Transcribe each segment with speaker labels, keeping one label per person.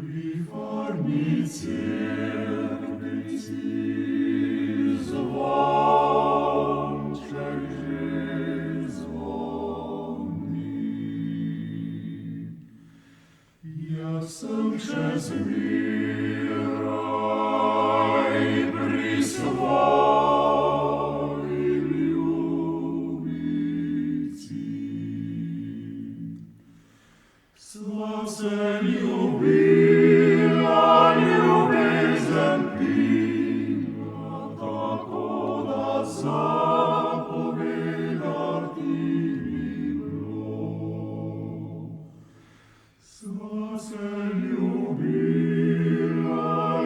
Speaker 1: При форме церкви звонче звони. Я сам через мира и при своей любви. Слався любила, любезен пила, такова заповеда ти мило. Слався любила,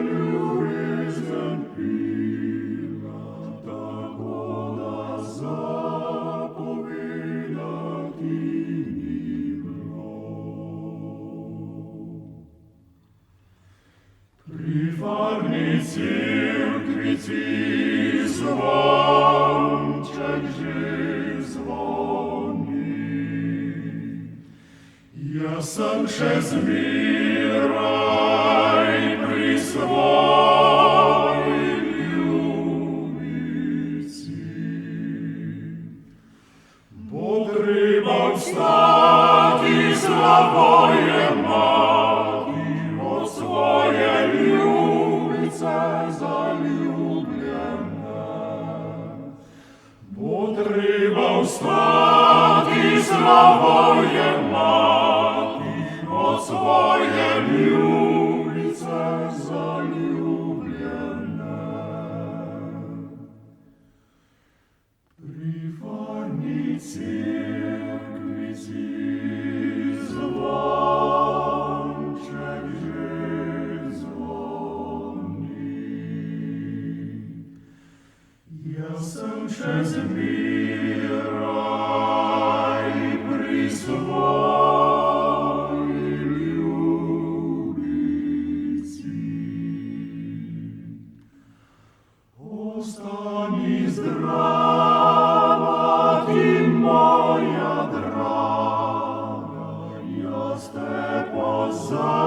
Speaker 1: любезен пила, такова заповеда ти При форме церкви звонче звони. Я сам через мира и при своей любви. Потребал встать и славое мати, о своє любице залюблене. Потребал встать и славое мати, о своє любице залюблене. При форме церкви звонче звони. Я сам через мира и при своей любви. Остани здрава ти, моя драга, я с те позабити